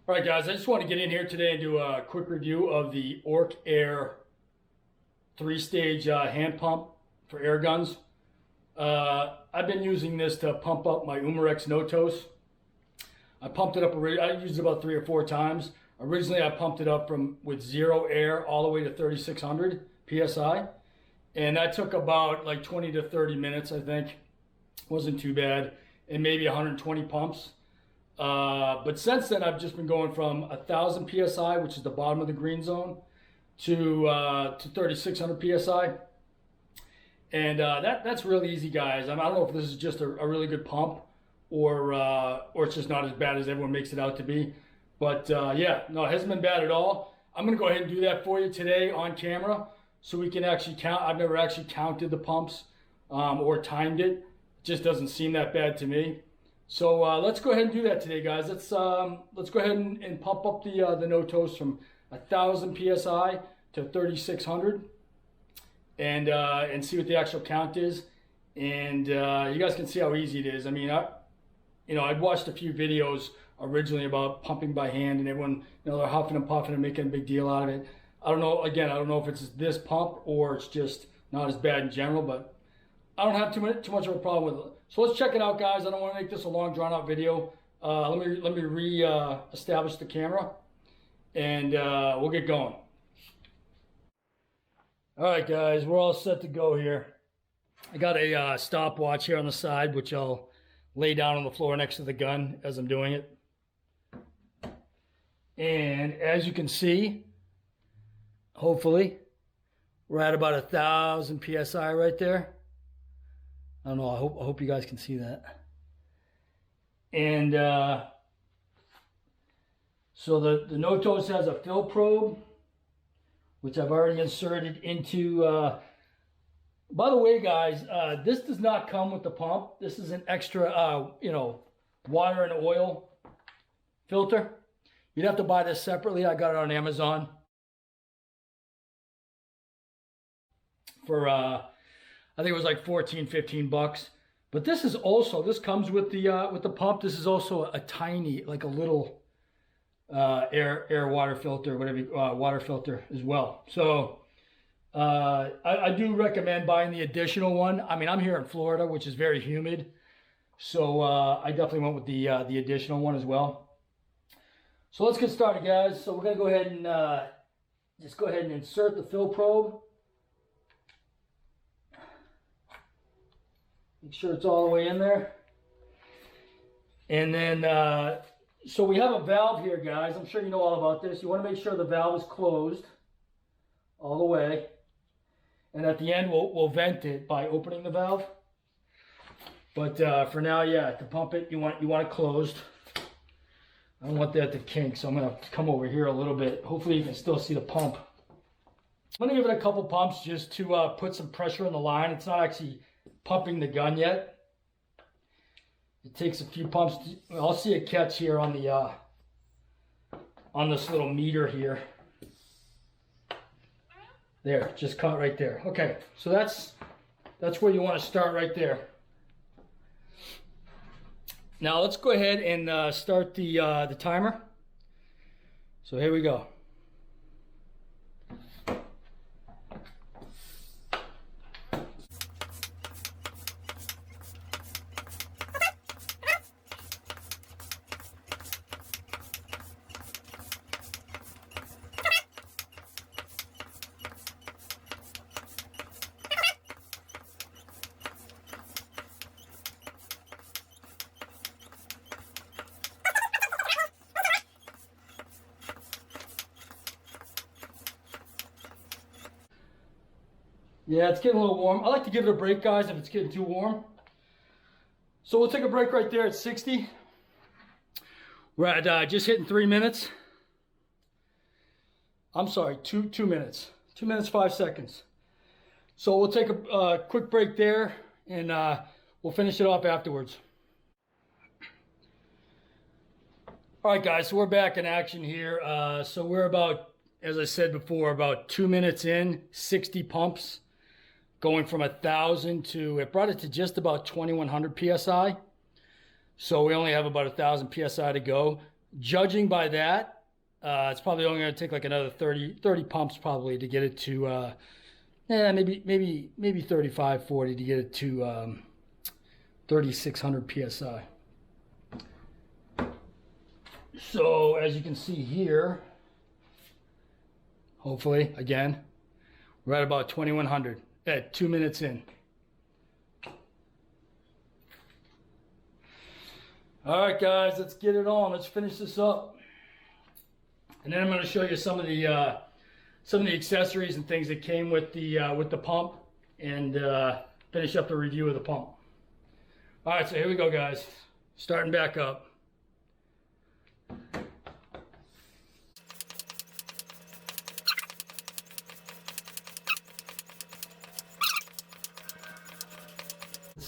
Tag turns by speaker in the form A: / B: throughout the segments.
A: All right, guys, I just want to get in here today and do a quick review of the ORCAIR 3-stage hand pump for air guns. I've been using this to pump up my UMAREX NOTOS. I pumped it up, I used it about 3 or 4 times. Originally, I pumped it up with 0 air all the way to 3,600 PSI. And that took about like 20 to 30 minutes, I think. Wasn't too bad. And maybe 120 pumps. But since then, I've just been going from 1,000 PSI, which is the bottom of the green zone, to 3,600 PSI. And that's really easy, guys. I don't know if this is just a really good pump or it's just not as bad as everyone makes it out to be. But yeah, no, it hasn't been bad at all. I'm going to go ahead and do that for you today on camera so we can actually count. I've never actually counted the pumps or timed it. It just doesn't seem that bad to me. So let's go ahead and do that today, guys. Let's go ahead and pump up the NOTOS from 1,000 PSI to 3,600 and see what the actual count is. And you guys can see how easy it is. I mean, I'd watched a few videos originally about pumping by hand, and everyone, they're huffing and puffing and making a big deal out of it. I don't know. Again, I don't know if it's this pump or it's just not as bad in general, but I don't have too much of a problem with it. So let's check it out, guys. I don't want to make this a long, drawn-out video. Let me re-establish the camera, and we'll get going. All right, guys, we're all set to go here. I got a stopwatch here on the side, which I'll lay down on the floor next to the gun as I'm doing it. And as you can see, hopefully, we're at about 1,000 PSI right there. I don't know, I hope you guys can see that. And so the NOTOS has a fill probe, which I've already inserted into, by the way, guys, this does not come with the pump. This is an extra, water and oil filter. You'd have to buy this separately. I got it on Amazon for, I think it was like 14, 15 bucks. But this comes with the pump. This is also a tiny, like a little air water filter, whatever, water filter as well. So I do recommend buying the additional one. I mean, I'm here in Florida, which is very humid. So I definitely went with the additional one as well. So let's get started, guys. So we're gonna go ahead and just go ahead and insert the fill probe. Make sure it's all the way in there. And then, so we have a valve here, guys. I'm sure you know all about this. You want to make sure the valve is closed all the way. And at the end, we'll vent it by opening the valve. But for now, yeah, to pump it, you want it closed. I don't want that to kink, so I'm going to come over here a little bit. Hopefully you can still see the pump. I'm going to give it a couple pumps just to put some pressure on the line. It's not actually pumping the gun yet. It takes a few pumps. I'll see a catch here on the on this little meter here. There, just caught right there. Okay, so that's where you want to start right there. Now let's go ahead and start the timer. So here we go. Yeah, it's getting a little warm. I like to give it a break, guys, if it's getting too warm. So we'll take a break right there at 60. We're at just hitting 3 minutes. I'm sorry, two minutes. 2 minutes, 5 seconds. So we'll take a quick break there, and we'll finish it off afterwards. All right, guys, so we're back in action here. So we're about, as I said before, about 2 minutes in, 60 pumps. Going from 1,000 to, it brought it to just about 2,100 PSI. So we only have about 1,000 PSI to go. Judging by that, it's probably only going to take like another 30 pumps probably to get it to, maybe 35, 40 to get it to 3,600 PSI. So as you can see here, hopefully, again, we're at about 2,100 at 2 minutes in. All right, guys, let's get it on. Let's finish this up, and then I'm going to show you some of the accessories and things that came with the pump, and finish up the review of the pump. All right, so here we go, guys. Starting back up.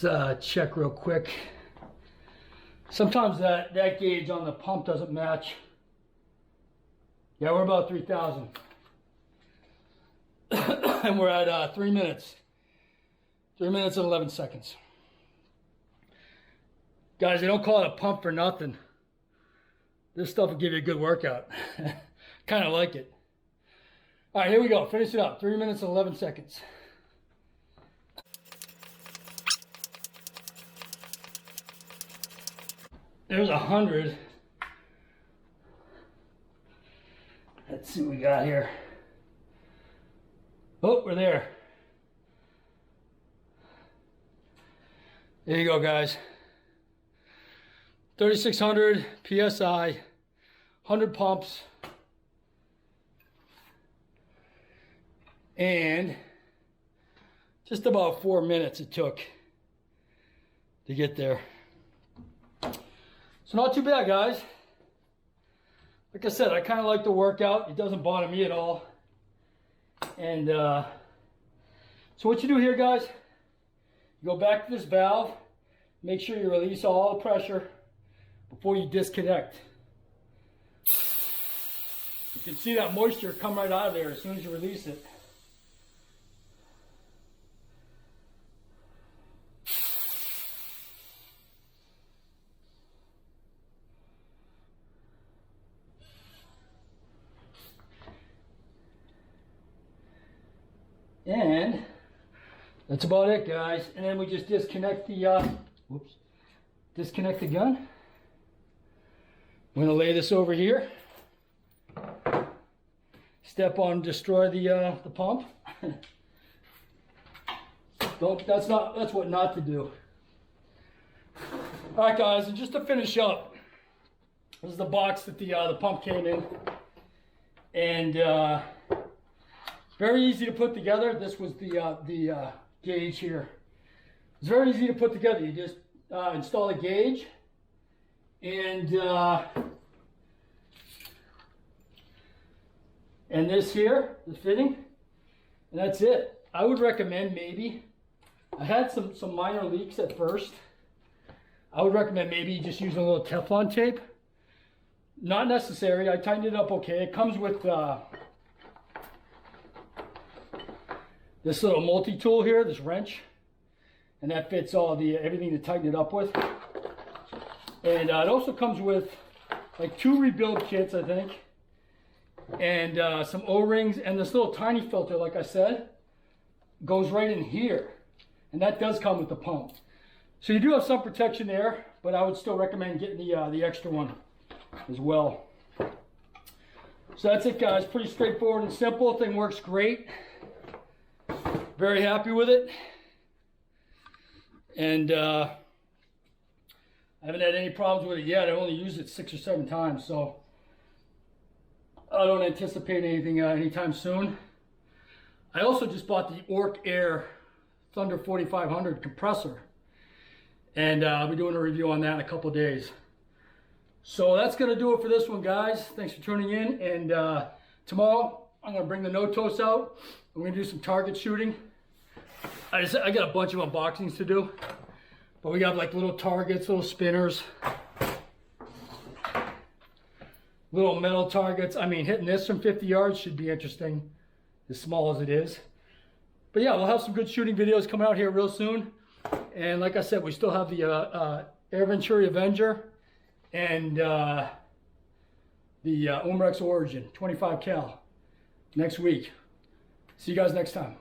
A: Let's check real quick. Sometimes that gauge on the pump doesn't match. Yeah, we're about 3,000. And we're at 3 minutes. 3 minutes and 11 seconds. Guys, they don't call it a pump for nothing. This stuff will give you a good workout. Kind of like it. All right, here we go. Finish it up. 3 minutes and 11 seconds. There's 100. Let's see what we got here. Oh, we're there. There you go, guys. 3,600 PSI, 100 pumps, and just about 4 minutes it took to get there. So not too bad, guys. Like I said, I kind of like the workout. It doesn't bother me at all. And so what you do here, guys, you go back to this valve, make sure you release all the pressure before you disconnect. You can see that moisture come right out of there as soon as you release it. And that's about it, guys. And then we just disconnect the disconnect the gun. I'm going to lay this over here. Step on, destroy the pump. That's what not to do. All right, guys, and just to finish up, this is the box that the pump came in, and very easy to put together. This was the gauge here. It's very easy to put together. You just install a gauge, and this here, the fitting, and that's it. I would recommend maybe, I had some minor leaks at first. I would recommend maybe just using a little Teflon tape. Not necessary. I tightened it up okay. It comes with this little multi-tool here, this wrench, and that fits all everything to tighten it up with. And it also comes with like 2 rebuild kits, I think, and some O-rings, and this little tiny filter, like I said, goes right in here, and that does come with the pump. So you do have some protection there, but I would still recommend getting the extra one as well. So that's it, guys. Pretty straightforward and simple. Thing works great. Very happy with it, and I haven't had any problems with it yet. I only used it 6 or 7 times, so I don't anticipate anything anytime soon. I also just bought the ORCAIR Thunder 4500 compressor, and I'll be doing a review on that in a couple of days. So that's going to do it for this one, guys. Thanks for tuning in, and tomorrow I'm going to bring the NOTOS out. I'm going to do some target shooting. I got a bunch of unboxings to do, but we got like little targets, little spinners, little metal targets. I mean, hitting this from 50 yards should be interesting, as small as it is. But yeah, we'll have some good shooting videos coming out here real soon. And like I said, we still have the Air Venturi Avenger and the UMAREX Origin 25 cal next week. See you guys next time.